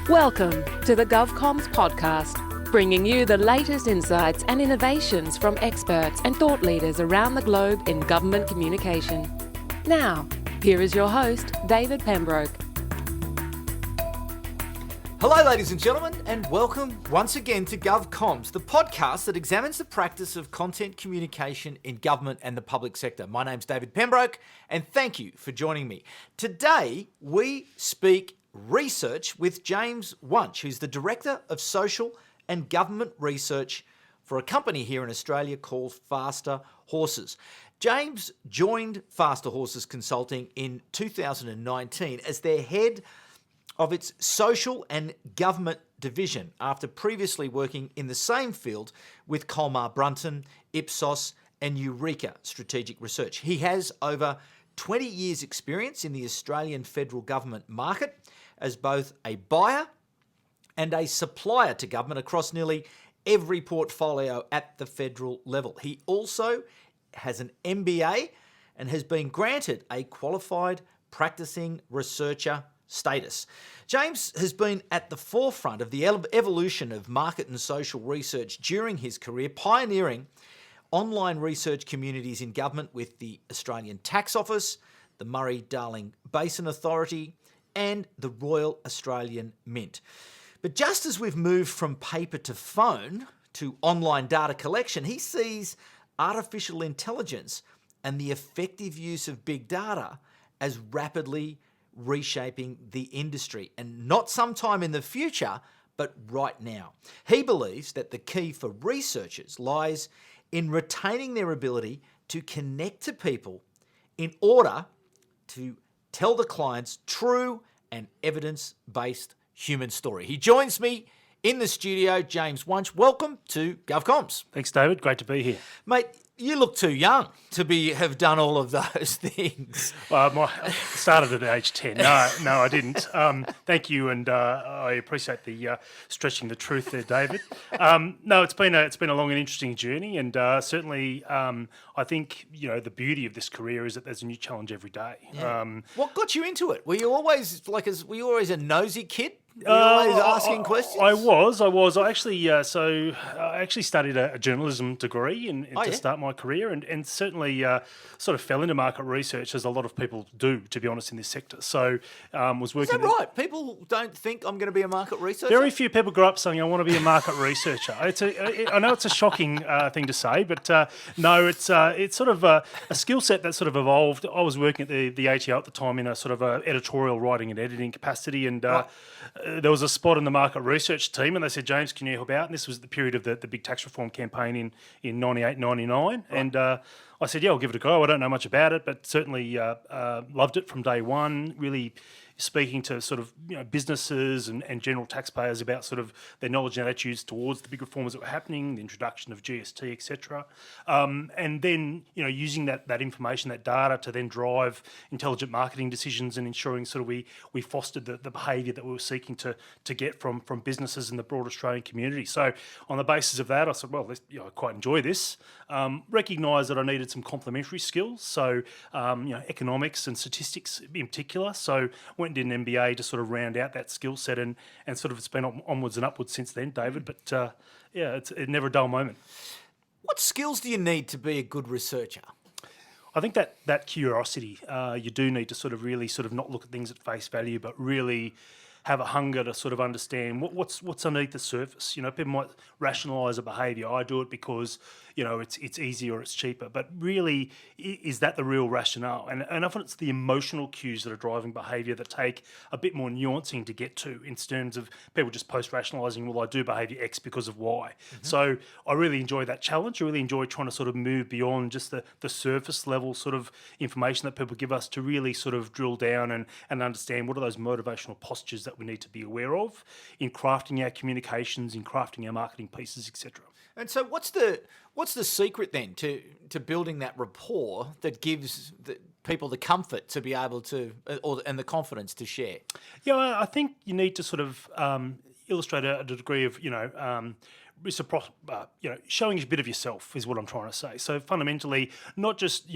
Welcome to the GovComms podcast, bringing you the latest insights and innovations from experts and thought leaders around the globe in government communication. Now, here is your host, David Pembroke. Hello, ladies and gentlemen, and welcome once again to GovComms, the podcast that examines the practice of content communication in government and the public sector. My name's David Pembroke, and thank you for joining me. Today, we speak research with James WUNSCH, who's the Director of Social and Government Research for a company here in Australia called Faster Horses. James joined Faster Horses Consulting in 2019 as their head of its social and government division after previously working in the same field with Colmar Brunton, Ipsos and Eureka Strategic Research. He has over 20 years experience in the Australian federal government market as both a buyer and a supplier to government across nearly every portfolio at the federal level. He also has an MBA and has been granted a qualified practicing researcher status. James has been at the forefront of the evolution of market and social research during his career, pioneering online research communities in government with the Australian Tax Office, the Murray Darling Basin Authority, and the Royal Australian Mint. But just as we've moved from paper to phone to online data collection, he sees artificial intelligence and the effective use of big data as rapidly reshaping the industry, and not sometime in the future, but right now. He believes that the key for researchers lies in retaining their ability to connect to people in order to tell the client's true and evidence-based human story. He joins me in the studio, James WUNSCH. Welcome to GovComms. Thanks, David. Great to be here. Mate, you look too young to have done all of those things. I started at age 10. No, I didn't. Thank you, and I appreciate the stretching the truth there, David. No, it's been a long and interesting journey, and certainly I think the beauty of this career is that there's a new challenge every day. Yeah. What got you into it? Were you always a nosy kid? Always asking questions? I was. I actually studied a journalism degree to start my career, and certainly sort of fell into market research, as a lot of people do, to be honest, in this sector. So was working. Is that right? People don't think I'm going to be a market researcher? Very few people grow up saying, I want to be a market researcher. I know it's a shocking thing to say, but no, it's sort of a skill set that sort of evolved. I was working at the ATO at the time in a sort of a editorial writing and editing capacity, and there was a spot in the market research team, and they said, James, can you help out? And this was the period of the big tax reform campaign in 98, 99. Right. And I said, yeah, I'll give it a go. I don't know much about it, but certainly loved it from day one, really speaking to sort of businesses and general taxpayers about sort of their knowledge and attitudes towards the big reforms that were happening, the introduction of GST, etc. And then using that information, that data, to then drive intelligent marketing decisions and ensuring sort of we fostered the behaviour that we were seeking to get from businesses in the broad Australian community. So on the basis of that, I said, well, I quite enjoy this. Recognised that I needed some complementary skills, so economics and statistics in particular. So went and did an MBA to sort of round out that skill set, and sort of it's been onwards and upwards since then, David. But it's never a dull moment. What skills do you need to be a good researcher? I think that curiosity, you do need to sort of really sort of not look at things at face value, but really have a hunger to sort of understand what's underneath the surface. People might rationalise a behaviour. I do it because it's easier or it's cheaper. But really, is that the real rationale? And often it's the emotional cues that are driving behaviour that take a bit more nuancing to get to, in terms of people just post-rationalising, well, I do behaviour X because of Y. Mm-hmm. So I really enjoy that challenge. I really enjoy trying to sort of move beyond just the surface level sort of information that people give us, to really sort of drill down and understand what are those motivational postures that we need to be aware of in crafting our communications, in crafting our marketing pieces, etc. And so what's the secret then to building that rapport that gives people the comfort to be able to, and the confidence to share? Yeah, I think you need to sort of illustrate a degree of, showing a bit of yourself is what I'm trying to say. So fundamentally, not just,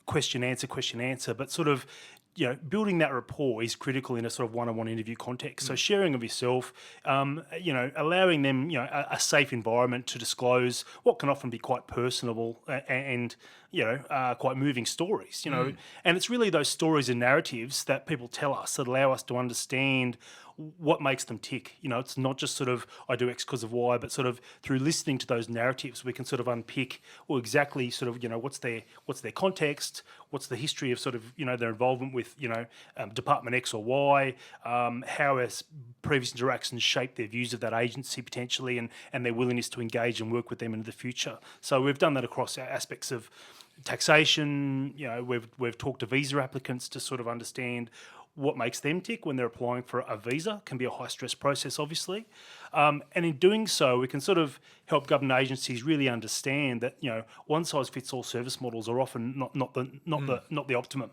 question, answer, but sort of building that rapport is critical in a sort of one-on-one interview context. So sharing of yourself, allowing them, a safe environment to disclose what can often be quite personable and quite moving stories, And it's really those stories and narratives that people tell us that allow us to understand what makes them tick. It's not just sort of I do X because of Y, but sort of through listening to those narratives, we can sort of unpick exactly sort of what's their context, what's the history of sort of their involvement with Department X or Y, how has previous interactions shaped their views of that agency potentially, and their willingness to engage and work with them into the future. So we've done that across aspects of taxation. We've talked to visa applicants to sort of understand what makes them tick when they're applying for a visa. Can be a high stress process, obviously. And in doing so, we can sort of help government agencies really understand that one size fits all service models are often not the optimum.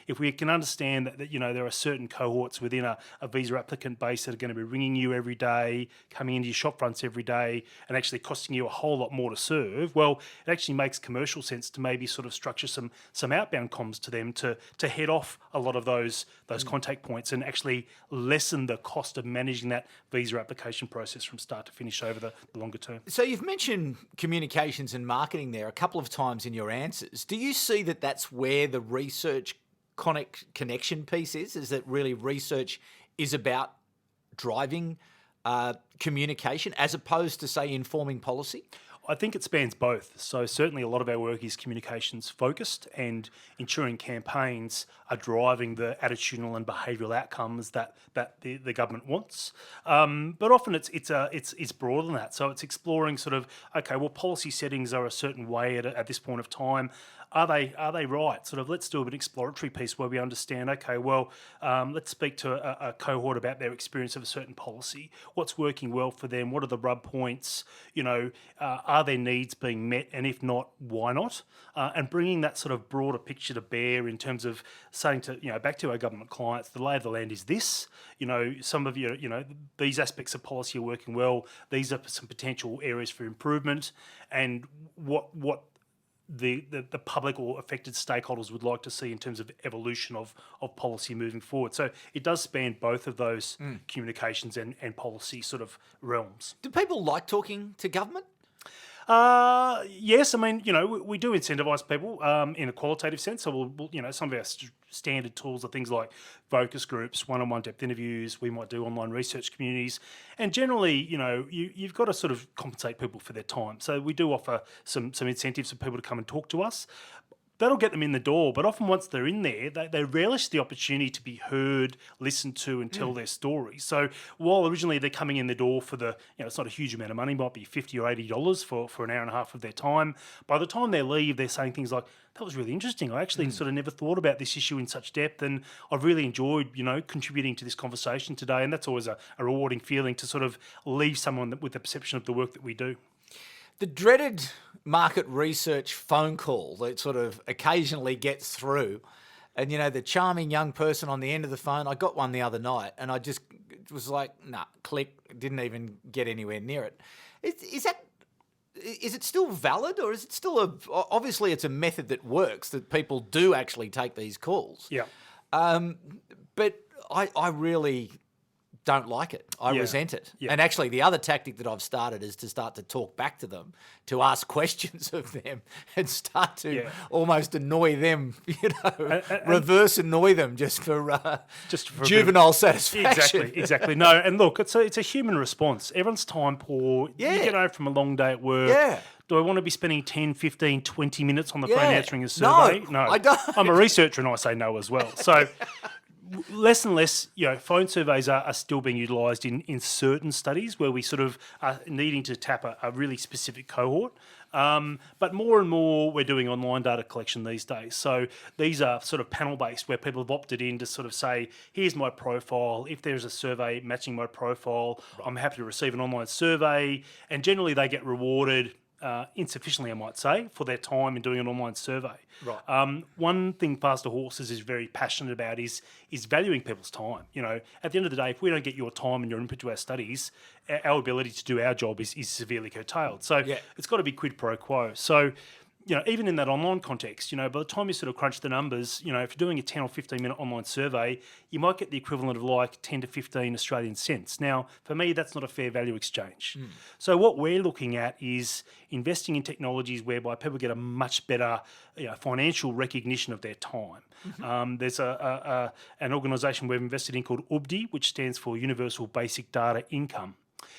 If we can understand that there are certain cohorts within a visa applicant base that are going to be ringing you every day, coming into your shop fronts every day, and actually costing you a whole lot more to serve, well, it actually makes commercial sense to maybe sort of structure some outbound comms to them to head off a lot of those contact points and actually lessen the cost of managing that visa application process from start to finish over the longer term. So you've mentioned communications and marketing there a couple of times in your answers. Do you see that that's where the research connection piece is? Is that really research is about driving communication as opposed to, say, informing policy? I think it spans both. So certainly a lot of our work is communications focused and ensuring campaigns are driving the attitudinal and behavioural outcomes that the government wants. But often it's broader than that. So it's exploring sort of, okay, well, policy settings are a certain way at this point of time. Are they right? Sort of, let's do an exploratory piece where we understand, okay, well, let's speak to a cohort about their experience of a certain policy. What's working well for them? What are the rub points? Are their needs being met? And if not, why not? And bringing that sort of broader picture to bear in terms of saying to, back to our government clients, the lay of the land is this. Some of these aspects of policy are working well. These are some potential areas for improvement, and what the public or affected stakeholders would like to see in terms of evolution of policy moving forward. So it does span both of those communications and policy sort of realms. Do people like talking to government? Yes, I mean, we do incentivise people in a qualitative sense. So we'll some of our standard tools are things like focus groups, one-on-one depth interviews. We might do online research communities, and generally, you've got to sort of compensate people for their time. So we do offer some incentives for people to come and talk to us. That'll get them in the door, but often once they're in there, they relish the opportunity to be heard, listened to, and tell their story. So while originally they're coming in the door for it's not a huge amount of money, might be $50 or $80 for an hour and a half of their time. By the time they leave, they're saying things like, that was really interesting. I actually sort of never thought about this issue in such depth, and I've really enjoyed, contributing to this conversation today. And that's always a rewarding feeling to sort of leave someone with a perception of the work that we do. The dreaded market research phone call that sort of occasionally gets through, and the charming young person on the end of the phone, I got one the other night and I just was like, nah, click, didn't even get anywhere near it. Is it still valid, or is it still obviously it's a method that works, that people do actually take these calls? Yeah. But I really don't like it. I resent it. Yeah. And actually the other tactic that I've started is to start to talk back to them, to ask questions of them and start to almost annoy them, reverse annoy them just for juvenile satisfaction. Exactly. No, and look, it's a human response. Everyone's time poor. You get home from a long day at work. Yeah. Do I want to be spending 10, 15, 20 minutes on the phone answering a survey? No, I don't. I'm a researcher and I say no as well. So less and less, phone surveys are still being utilised in certain studies where we sort of are needing to tap a really specific cohort. But more and more we're doing online data collection these days. So these are sort of panel-based where people have opted in to sort of say, here's my profile. If there's a survey matching my profile, I'm happy to receive an online survey. And generally they get rewarded insufficiently, I might say, for their time in doing an online survey. Right. One thing Faster Horses is very passionate about is valuing people's time. At the end of the day, if we don't get your time and your input to our studies, our ability to do our job is severely curtailed. So it's got to be quid pro quo. So even in that online context, by the time you sort of crunch the numbers, if you're doing a 10 or 15 minute online survey, you might get the equivalent of like 10 to 15 Australian cents. Now, for me, that's not a fair value exchange. So what we're looking at is investing in technologies whereby people get a much better financial recognition of their time. There's an organisation we've invested in called UBDI, which stands for Universal Basic Data Income.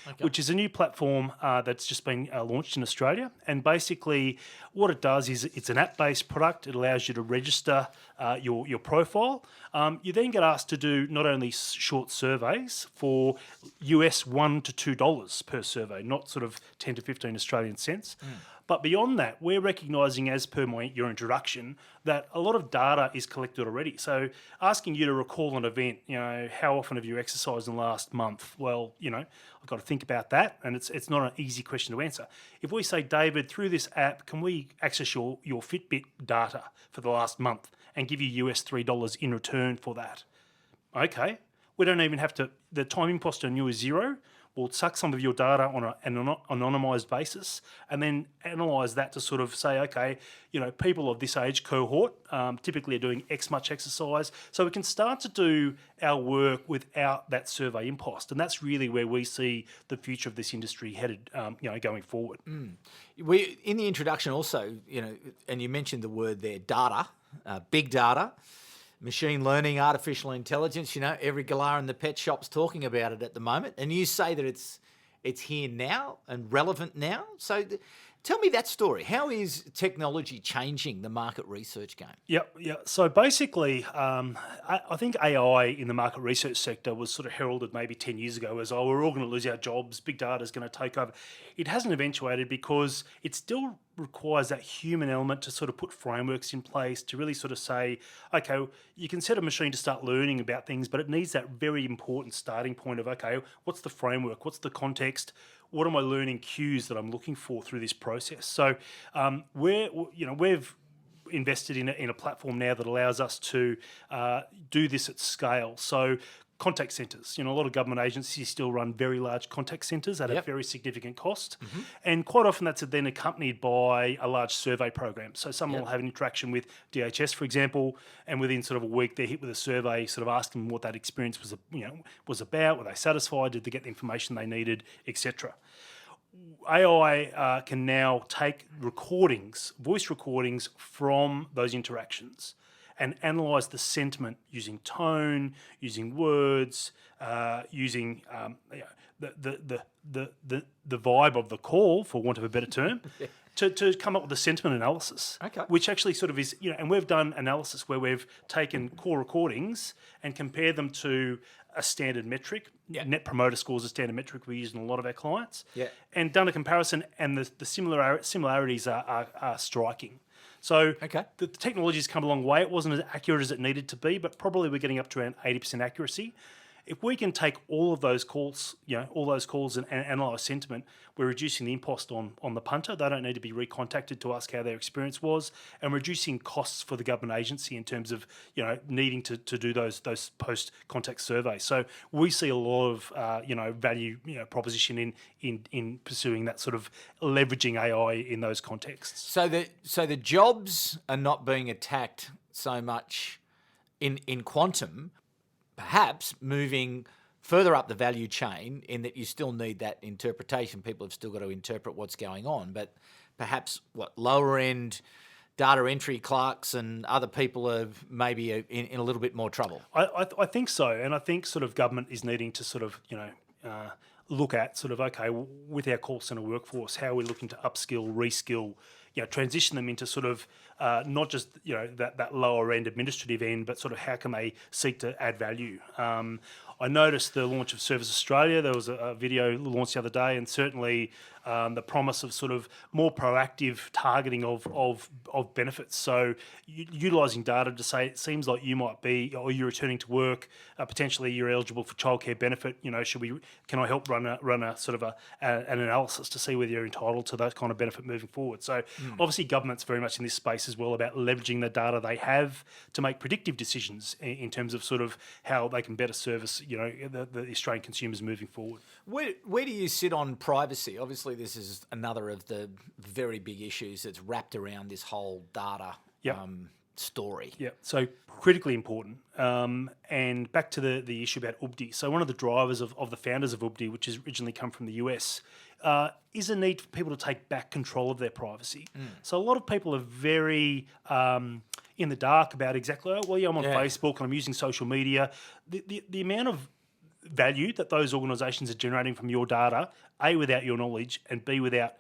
Okay. Which is a new platform that's just been launched in Australia. And basically what it does is it's an app-based product. It allows you to register your profile. You then get asked to do not only short surveys for US $1 to $2 per survey, not sort of 10 to 15 Australian cents. But beyond that, we're recognising, as per your introduction, that a lot of data is collected already. So asking you to recall an event, how often have you exercised in the last month? Well, I've got to think about that, and it's not an easy question to answer. If we say, David, through this app, can we access your Fitbit data for the last month and give you US $3 in return for that? Okay. We don't even have to, the time impost on you is zero. We'll suck some of your data on an anonymised basis and then analyse that to sort of say, okay, people of this age cohort typically are doing X much exercise. So we can start to do our work without that survey impost. And that's really where we see the future of this industry headed, going forward. We, in the introduction also, and you mentioned the word there, data, big data. Machine learning, artificial intelligence, every galah in the pet shop's talking about it at the moment. And you say that it's here now and relevant now. So tell me that story. How is technology changing the market research game? Yeah. So basically, I think AI in the market research sector was sort of heralded maybe 10 years ago as, we're all going to lose our jobs, big data is going to take over. It hasn't eventuated because it still requires that human element to sort of put frameworks in place to really sort of say, okay, you can set a machine to start learning about things, but it needs that very important starting point of, okay, what's the framework? What's the context? What are my learning cues that I'm looking for through this process? So we've invested in a platform now that allows us to do this at scale. So contact centres, a lot of government agencies still run very large contact centres at a very significant cost. And quite often that's then accompanied by a large survey program. So someone will have an interaction with DHS, for example, and within sort of a week they're hit with a survey, sort of asking them what that experience was about, were they satisfied, did they get the information they needed, etc. AI can now take voice recordings from those interactions and analyse the sentiment using tone, using words, using the vibe of the call, for want of a better term, to come up with a sentiment analysis. Okay. Which actually sort of is, and we've done analysis where we've taken call recordings and compared them to a standard metric. Net Promoter Score is a standard metric we use in a lot of our clients. And done a comparison, and the similarities are striking. So the technology's come a long way. It wasn't as accurate as it needed to be, but probably we're getting up to around 80% accuracy. If we can take all of those calls, and analyse sentiment, we're reducing the impost on the punter. They don't need to be recontacted to ask how their experience was, and reducing costs for the government agency in terms of needing to do those post-contact surveys. So we see a lot of value proposition in pursuing that sort of leveraging AI in those contexts. So the jobs are not being attacked so much in quantum. Perhaps moving further up the value chain in that you still need that interpretation. People have still got to interpret what's going on, but perhaps lower end data entry clerks and other people are maybe in a little bit more trouble. I think so, and I think sort of government is needing to sort of look at sort of, okay, with our call centre workforce, how are we looking to upskill, reskill, transition them into sort of not just that lower end administrative end, but sort of how can they seek to add value. I noticed the launch of Service Australia. There was a video launched the other day, and certainly the promise of sort of more proactive targeting of benefits. So utilising data to say it seems like you might be, or you're returning to work, potentially you're eligible for childcare benefit. Can I help run a sort of an analysis to see whether you're entitled to that kind of benefit moving forward? So obviously government's very much in this space space as well about leveraging the data they have to make predictive decisions in terms of sort of how they can better service, the Australian consumers moving forward. Where do you sit on privacy? Obviously, this is another of the very big issues that's wrapped around this whole data story. Yeah, so critically important. And back to the issue about UBDI. So one of the drivers of the founders of UBDI, which has originally come from the US, is a need for people to take back control of their privacy. So a lot of people are very in the dark about exactly, I'm on Facebook and I'm using social media. The amount of value that those organisations are generating from your data, A, without your knowledge, and B, without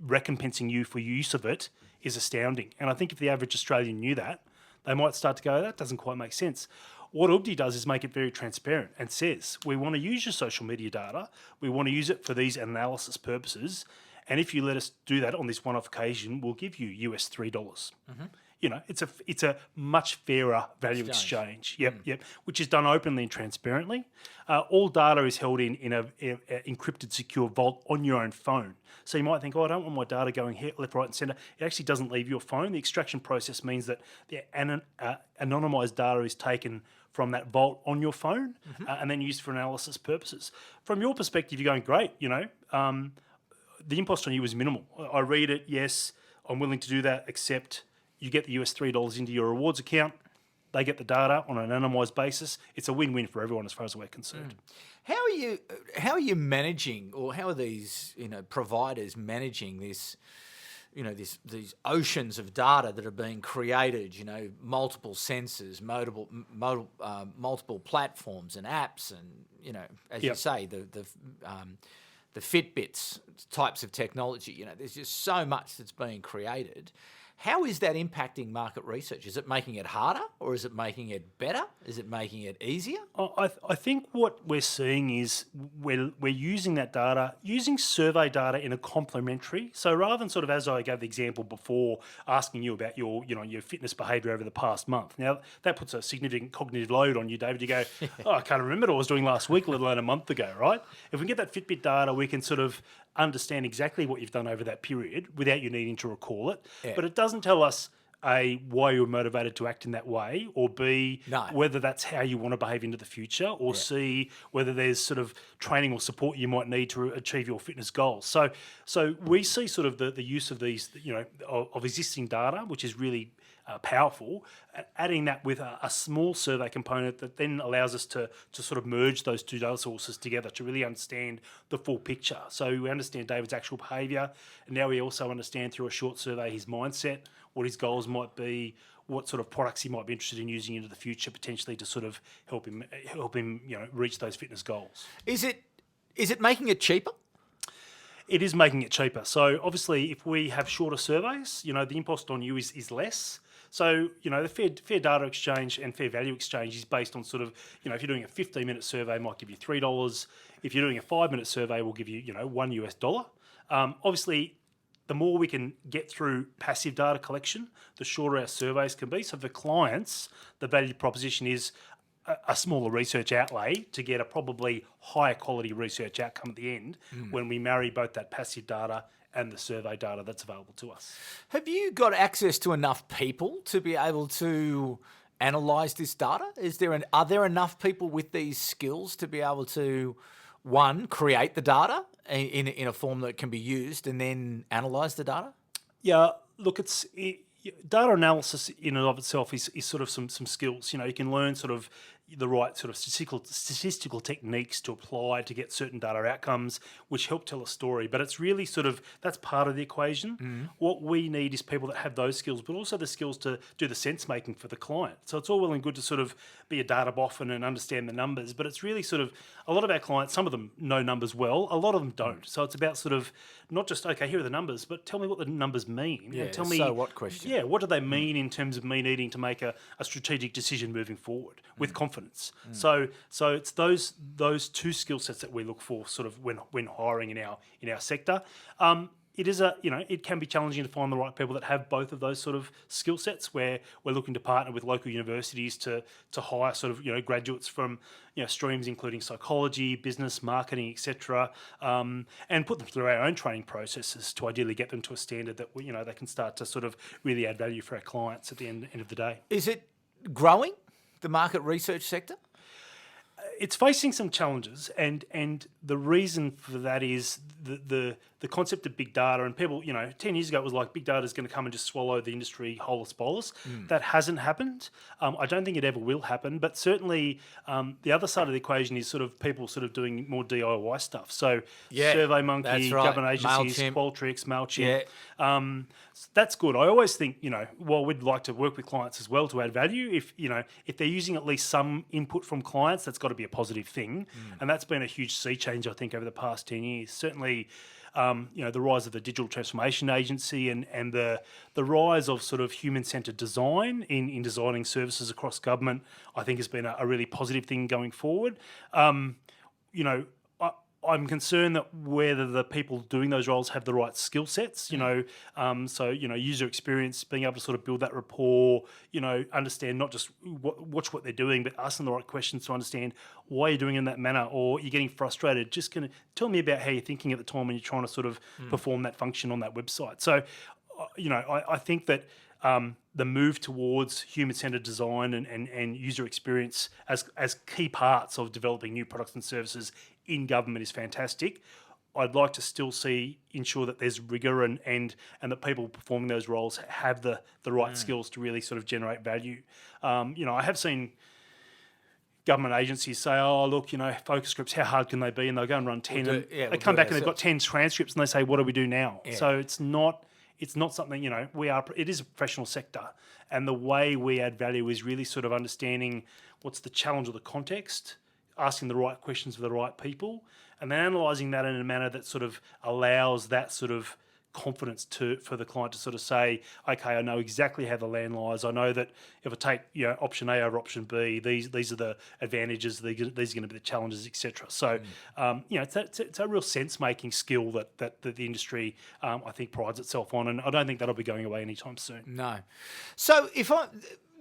recompensing you for use of it, is astounding. And I think if the average Australian knew that, they might start to go, that doesn't quite make sense. What UBDI does is make it very transparent and says, we want to use your social media data, we want to use it for these analysis purposes, and if you let us do that on this one-off occasion, we'll give you US $3. Mm-hmm. It's a much fairer value exchange. Yep, which is done openly and transparently. All data is held in a encrypted, secure vault on your own phone. So you might think, I don't want my data going here, left, right, and centre. It actually doesn't leave your phone. The extraction process means that the anonymised data is taken from that vault on your phone and then used for analysis purposes. From your perspective, you're going, great. The impost on you is minimal. I read it. Yes, I'm willing to do that. Except you get the US $3 into your rewards account. They get the data on an anonymised basis. It's a win-win for everyone as far as we're concerned. How are you managing, or how are these providers managing this? These oceans of data that are being created. Multiple sensors, multiple platforms and apps, and as you say, the Fitbits types of technology. There's just so much that's being created. How is that impacting market research? Is it making it harder, or is it making it better? Is it making it easier? I think what we're seeing is we're using that data, using survey data in a complementary. So rather than sort of, as I gave the example before, asking you about your fitness behaviour over the past month. Now that puts a significant cognitive load on you, David. You go, I can't remember what I was doing last week, let alone a month ago, right? If we get that Fitbit data, we can sort of understand exactly what you've done over that period without you needing to recall it. Yeah. But it doesn't tell us A, why you're motivated to act in that way, or B, whether that's how you want to behave into the future, or C, whether there's sort of training or support you might need to achieve your fitness goals. So we see sort of the use of these, of existing data, which is really powerful, adding that with a small survey component that then allows us to sort of merge those two data sources together to really understand the full picture. So we understand David's actual behaviour, and now we also understand through a short survey his mindset, what his goals might be, what sort of products he might be interested in using into the future, potentially to sort of help him reach those fitness goals. Is it making it cheaper? It is making it cheaper. So obviously, if we have shorter surveys, the impost on you is less. So, the fair data exchange and fair value exchange is based on sort of, if you're doing a 15-minute survey, it might give you $3. If you're doing a 5-minute survey, we'll give you, $1 US. Obviously, the more we can get through passive data collection, the shorter our surveys can be. So for clients, the value proposition is a smaller research outlay to get a probably higher quality research outcome at the end when we marry both that passive data and the survey data that's available to us. Have you got access to enough people to be able to analyse this data? Are there enough people with these skills to be able to, one, create the data in a form that can be used and then analyse the data? Yeah, look, data analysis in and of itself is sort of some skills. You can learn sort of the right sort of statistical techniques to apply to get certain data outcomes, which help tell a story. But it's really sort of, that's part of the equation. What we need is people that have those skills, but also the skills to do the sense making for the client. So it's all well and good to sort of be a data boffin and understand the numbers, but it's really sort of, a lot of our clients, some of them know numbers well, a lot of them don't. So it's about sort of not just, okay, here are the numbers, but tell me what the numbers mean. Yeah, and tell me, so what question? Yeah, what do they mean in terms of me needing to make a strategic decision moving forward with confidence. So it's those two skill sets that we look for sort of when hiring in our sector. it is it can be challenging to find the right people that have both of those sort of skill sets, where we're looking to partner with local universities to hire sort of graduates from streams including psychology, business, marketing, etc., and put them through our own training processes to ideally get them to a standard that they can start to sort of really add value for our clients at the end of the day. Is it growing, the market research sector? It's facing some challenges, and the reason for that is the concept of big data. And people, 10 years ago it was like big data is going to come and just swallow the industry whole as bolus. That hasn't happened. I don't think it ever will happen. But certainly the other side of the equation is sort of people sort of doing more DIY stuff. So SurveyMonkey, that's right. government agencies, MailChimp. Qualtrics, MailChimp. That's good. I always think, while we'd like to work with clients as well to add value, if they're using at least some input from clients, that's got to be a positive thing. And that's been a huge sea change, I think, over the past 10 years. Certainly, the rise of the digital transformation agency and the rise of sort of human-centred design in designing services across government, I think has been a really positive thing going forward. I'm concerned that whether the people doing those roles have the right skill sets, user experience, being able to sort of build that rapport, understand not just watch what they're doing, but ask them the right questions to understand why you're doing it in that manner, or you're getting frustrated. Just going to tell me about how you're thinking at the time when you're trying to sort of perform that function on that website. So, I think that the move towards human-centred design and user experience as key parts of developing new products and services in government is fantastic. I'd like to still ensure that there's rigour and that people performing those roles have the right skills to really sort of generate value. I have seen government agencies say, oh, look, focus groups, how hard can they be? And they'll go and run 10 they come back and they've got 10 transcripts and they say, what do we do now? Yeah. So it's not something, it is a professional sector, and the way we add value is really sort of understanding what's the challenge or the context, asking the right questions for the right people, and then analysing that in a manner that sort of allows that sort of confidence for the client to sort of say, okay, I know exactly how the land lies. I know that if I take option A over option B, these are the advantages, these are going to be the challenges, etc. So it's a real sense making skill that the industry I think prides itself on, and I don't think that'll be going away anytime soon. No. So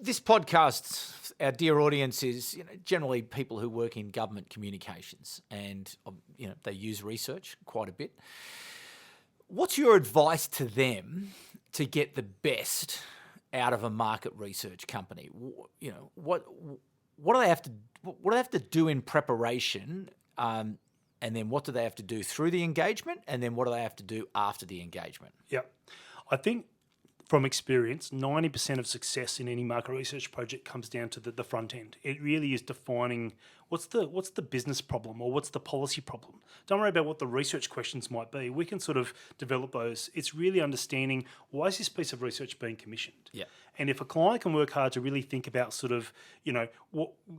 this podcast, our dear audience is generally people who work in government communications, and they use research quite a bit. What's your advice to them to get the best out of a market research company? What do they have to do in preparation, and then what do they have to do through the engagement, and then what do they have to do after the engagement? Yeah, I think from experience, 90% of success in any market research project comes down to the front end. It really is defining what's the business problem or what's the policy problem. Don't worry about what the research questions might be. We can sort of develop those. It's really understanding, why is this piece of research being commissioned? Yeah. And if a client can work hard to really think about sort of,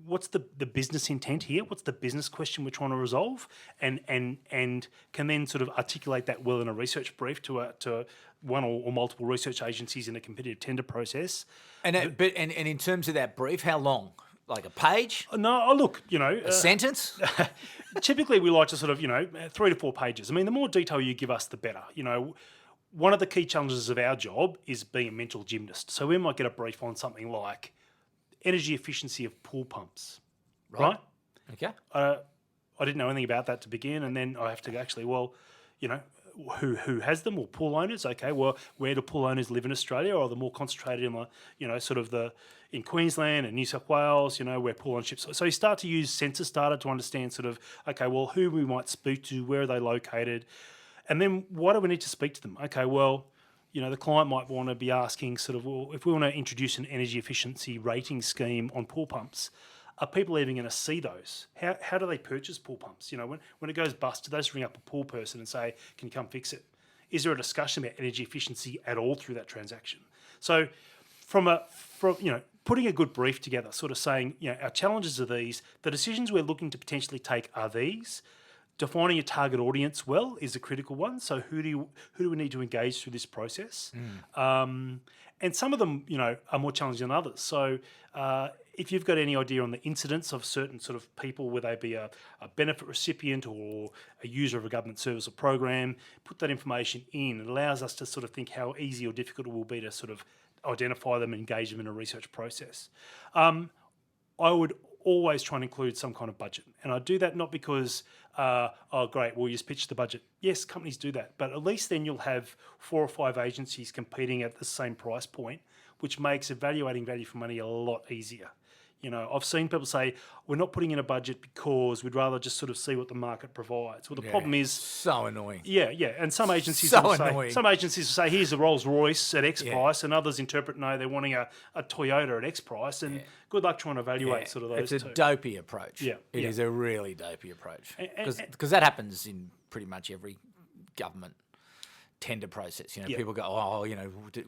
what's the business intent here? What's the business question we're trying to resolve? And can then sort of articulate that well in a research brief to one or multiple research agencies in a competitive tender process. And in terms of that brief, how long? Like a page? No, look, a sentence? Typically, we like to sort of, 3 to 4 pages. I mean, the more detail you give us, the better. One of the key challenges of our job is being a mental gymnast. So we might get a brief on something like energy efficiency of pool pumps, right? Okay. I didn't know anything about that to begin, and then I have to actually, who has them, or pool owners? Okay, well, where do pool owners live in Australia, or are they more concentrated in in Queensland and New South Wales, where pool ownerships. So you start to use census data to understand sort of, okay, well, who we might speak to, where are they located, and then why do we need to speak to them? Okay, well, the client might want to be asking sort of, well, if we want to introduce an energy efficiency rating scheme on pool pumps, are people even going to see those? How do they purchase pool pumps? When it goes bust, do they just ring up a pool person and say, can you come fix it? Is there a discussion about energy efficiency at all through that transaction? So from putting a good brief together, sort of saying, our challenges are these, the decisions we're looking to potentially take are these Defining your target audience well is a critical one. So who do we need to engage through this process? And some of them, are more challenging than others. So if you've got any idea on the incidence of certain sort of people, whether they be a benefit recipient or a user of a government service or program, put that information in. It allows us to sort of think how easy or difficult it will be to sort of identify them and engage them in a research process. I would always try and include some kind of budget. And I do that not because, great, we'll just pitch the budget. Yes, companies do that. But at least then you'll have 4 or 5 agencies competing at the same price point, which makes evaluating value for money a lot easier. I've seen people say, we're not putting in a budget because we'd rather just sort of see what the market provides. Well, the problem is... So annoying. Yeah. And some agencies So will annoying. say, here's a Rolls Royce at X price, and others interpret, no, they're wanting a Toyota at X price, and good luck trying to evaluate sort of those It's two. a dopey approach. Yeah. It is a really dopey approach. And- Because that happens in pretty much every government tender process. People go, we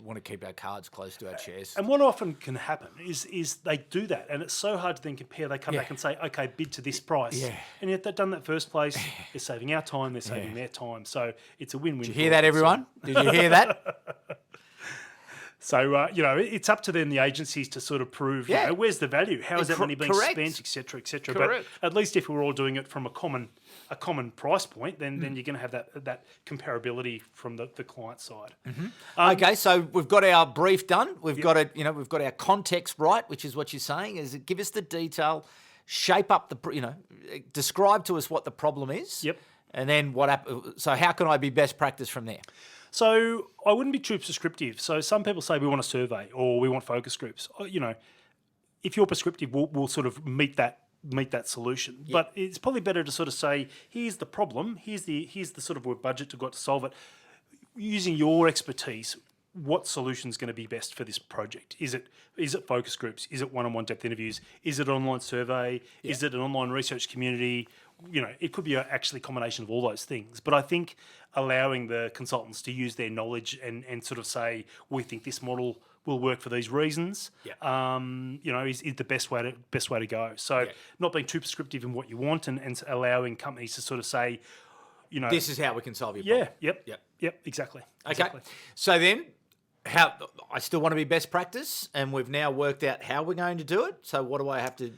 want to keep our cards close to our chest. And what often can happen is they do that, and it's so hard to then compare. They come back and say, okay, bid to this price. Yeah. And yet they've done that first place. They're saving our time. They're saving their time. So it's a win-win. Did you hear that, everyone? Did you hear that? So, it's up to then the agencies to sort of prove, where's the value? How is that money being spent, et cetera, et cetera. Correct. But at least if we're all doing it from a common price point, then you're going to have that comparability from the client side. Okay, so we've got our brief done. We've got we've got our context right, which is what you're saying. Is give us the detail, shape up describe to us what the problem is. Yep. And then so how can I be best practice from there? So I wouldn't be too prescriptive. So some people say we want a survey or we want focus groups. If you're prescriptive, we'll sort of meet that solution. But it's probably better to sort of say, here's the problem, here's the sort of budget to solve it. Using your expertise, what solution is going to be best for this project? Is it focus groups? Is it one-on-one depth interviews? Is it an online survey? Yeah. Is it an online research community? It could be actually a combination of all those things. But I think allowing the consultants to use their knowledge and sort of say, we think this model will work for these reasons, is the best way to go. So not being too prescriptive in what you want and allowing companies to sort of say, this is how we can solve your problem. Yep, exactly. Okay. Exactly. So then, I still want to be best practice, and we've now worked out how we're going to do it. So what do I have to...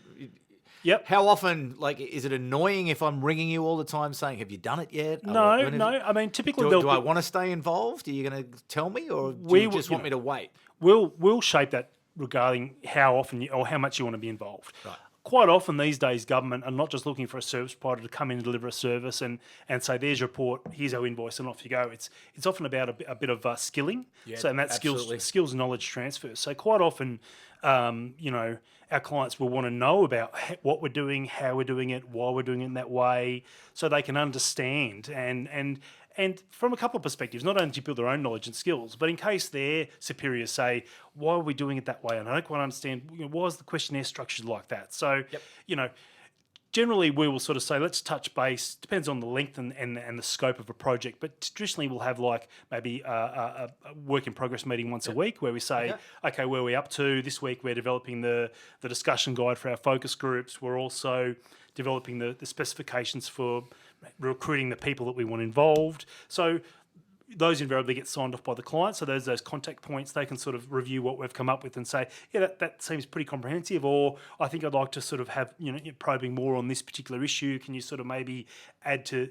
Yep. How often, is it annoying if I'm ringing you all the time saying, have you done it yet? No. I mean, typically... Do I want to stay involved? Are you going to tell me, or do you just want me to wait? We'll shape that regarding how often or how much you want to be involved. Right. Quite often these days, government are not just looking for a service provider to come in and deliver a service and say, there's your report, here's our invoice, and off you go. It's often about a bit of skilling. Yeah, so, and that's skills and knowledge transfer. So quite often, our clients will want to know about what we're doing, how we're doing it, why we're doing it in that way, so they can understand and from a couple of perspectives, not only to build their own knowledge and skills, but in case their superiors say, why are we doing it that way? And I don't quite understand, why is the questionnaire structured like that? So, generally we will sort of say, let's touch base, depends on the length and the scope of a project, but traditionally we'll have maybe a work in progress meeting once a week where we say, okay, where are we up to? This week we're developing the discussion guide for our focus groups. We're also developing the specifications for recruiting the people that we want involved. So those invariably get signed off by the client. So there's those contact points. They can sort of review what we've come up with and say, that seems pretty comprehensive, or I think I'd like to sort of have, probing more on this particular issue. Can you sort of maybe add to,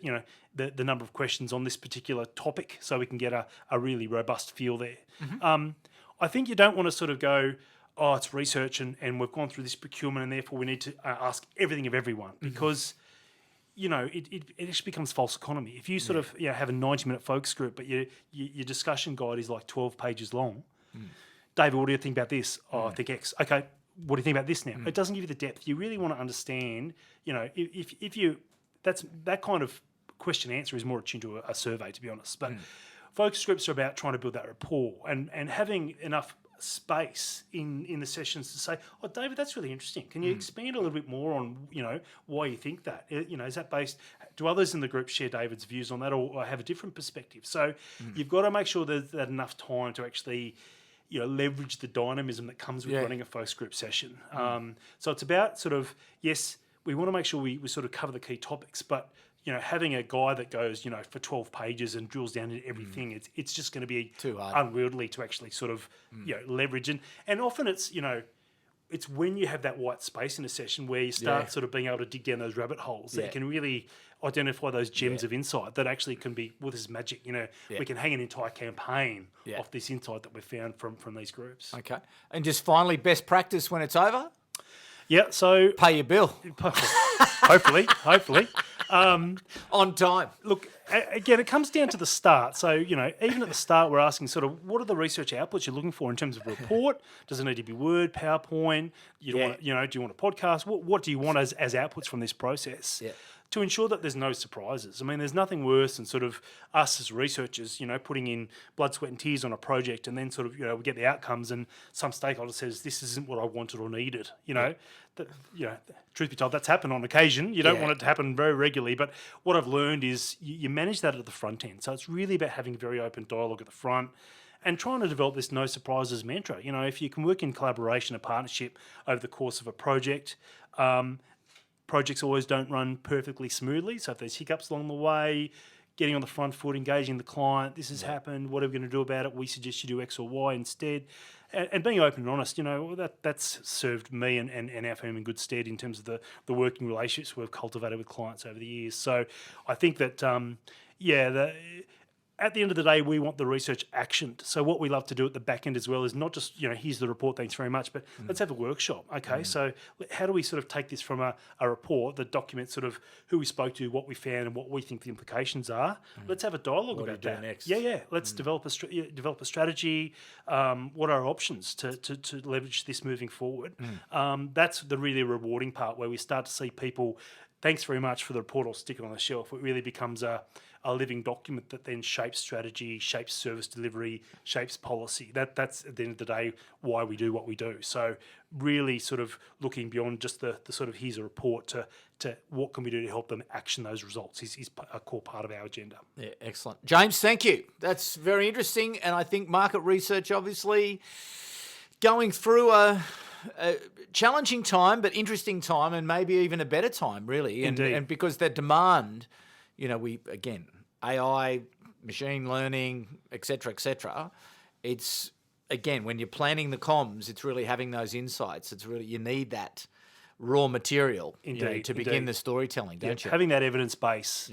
the number of questions on this particular topic so we can get a really robust feel there. Mm-hmm. I think you don't want to sort of go, it's research and we've gone through this procurement and therefore we need to ask everything of everyone, because it actually becomes false economy. If you sort of have a 90-minute focus group, but your discussion guide is like 12 pages long. David, what do you think about this? I think X. Okay, what do you think about this now? It doesn't give you the depth. You really want to understand, if you, that kind of question answer is more attuned to a survey, to be honest. But focus groups are about trying to build that rapport and having enough space in the sessions to say, David, that's really interesting. Can you expand a little bit more on, why you think that? Is that based, do others in the group share David's views on that or have a different perspective? So you've got to make sure there's enough time to actually, leverage the dynamism that comes with running a focus group session. So it's about sort of, yes, we want to make sure we sort of cover the key topics, but having a guide that goes, for 12 pages and drills down into everything, it's just going to be too hard, unwieldy to actually sort of, leverage. And often it's, it's when you have that white space in a session where you start sort of being able to dig down those rabbit holes that you can really identify those gems of insight that actually can be, this is magic, we can hang an entire campaign off this insight that we've found from these groups. Okay. And just finally, best practice when it's over? Yeah, so... Pay your bill. Hopefully. On time. Look, again, it comes down to the start. So, even at the start, we're asking sort of what are the research outputs you're looking for in terms of report? Does it need to be Word, PowerPoint? Do you want a podcast? What do you want as outputs from this process? Yeah. To ensure that there's no surprises. I mean, there's nothing worse than sort of us as researchers, putting in blood, sweat and tears on a project and then sort of, we get the outcomes and some stakeholder says, this isn't what I wanted or needed, truth be told, that's happened on occasion. You don't want it to happen very regularly, but what I've learned is you manage that at the front end. So it's really about having very open dialogue at the front and trying to develop this no surprises mantra. If you can work in collaboration and partnership over the course of a project, projects always don't run perfectly smoothly. So if there's hiccups along the way, getting on the front foot, engaging the client, this has happened, what are we going to do about it? We suggest you do X or Y instead. And being open and honest, that's served me and our firm in good stead in terms of the working relationships we've cultivated with clients over the years. So I think that, at the end of the day, we want the research actioned. So what we love to do at the back end as well is not just, here's the report, thanks very much, but let's have a workshop. Okay, so how do we sort of take this from a report that documents sort of who we spoke to, what we found, and what we think the implications are? Let's have a dialogue about that. Next? Yeah. Let's develop a strategy. What are our options to leverage this moving forward? That's the really rewarding part where we start to see people, thanks very much for the report, I'll stick it on the shelf. It really becomes a living document that then shapes strategy, shapes service delivery, shapes policy. That's at the end of the day why we do what we do. So really sort of looking beyond just the sort of here's a report to what can we do to help them action those results is a core part of our agenda. Yeah, excellent. James, thank you. That's very interesting. And I think market research obviously going through a challenging time, but interesting time, and maybe even a better time, really. And because the demand, AI, machine learning, et cetera, it's, again, when you're planning the comms, it's really having those insights. It's really, you need that raw material to begin the storytelling, don't you? Having that evidence base,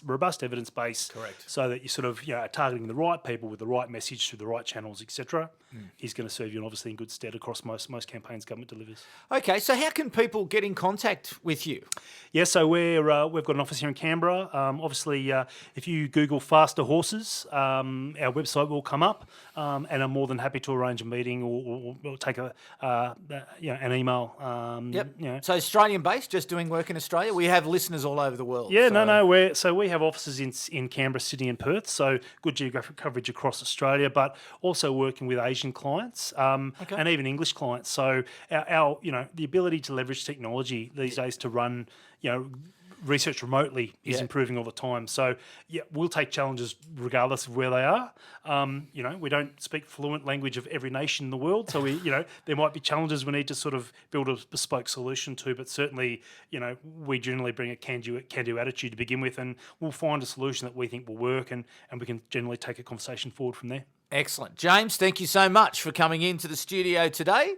robust evidence base, correct, so that you sort of are targeting the right people with the right message through the right channels, etc. Is going to serve you obviously in good stead across most campaigns government delivers. Okay, so how can people get in contact with you? Yeah, so we've got an office here in Canberra. Obviously, if you Google faster horses, our website will come up, and I'm more than happy to arrange a meeting or take an email. So Australian-based, just doing work in Australia. We have listeners all over the world. Yeah, we have offices in Canberra, Sydney, and Perth. So good geographic coverage across Australia, but also working with Asian clients and even English clients. So our the ability to leverage technology these days to run research remotely is improving all the time. So we'll take challenges regardless of where they are. We don't speak fluent language of every nation in the world, so there might be challenges we need to sort of build a bespoke solution to. But certainly, we generally bring a can-do attitude to begin with, and we'll find a solution that we think will work, and we can generally take a conversation forward from there. Excellent. James, thank you so much for coming into the studio today.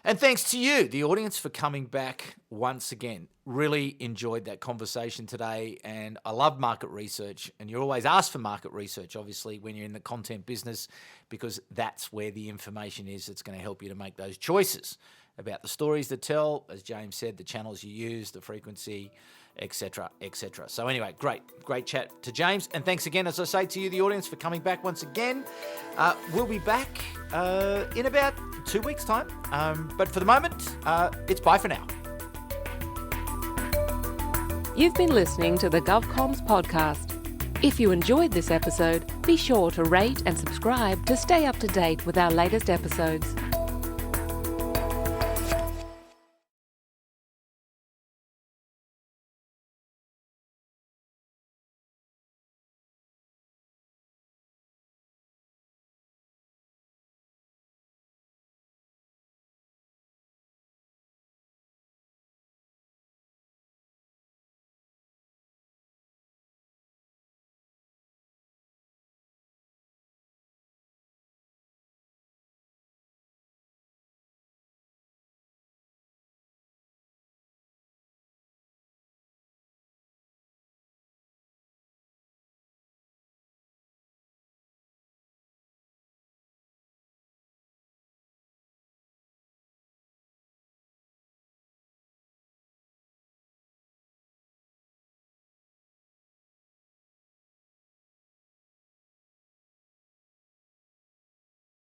And thanks to you, the audience, for coming back once again. Really enjoyed that conversation today, and I love market research, and you always ask for market research, obviously, when you're in the content business, because that's where the information is that's going to help you to make those choices about the stories that tell, as James said, the channels you use, the frequency, etc. So anyway, great chat to James, and thanks again, as I say, to you, the audience, for coming back once again. We'll be back in about 2 weeks' time, but for the moment, it's bye for now. You've been listening to the GovComms podcast. If you enjoyed this episode, be sure to rate and subscribe to stay up to date with our latest episodes.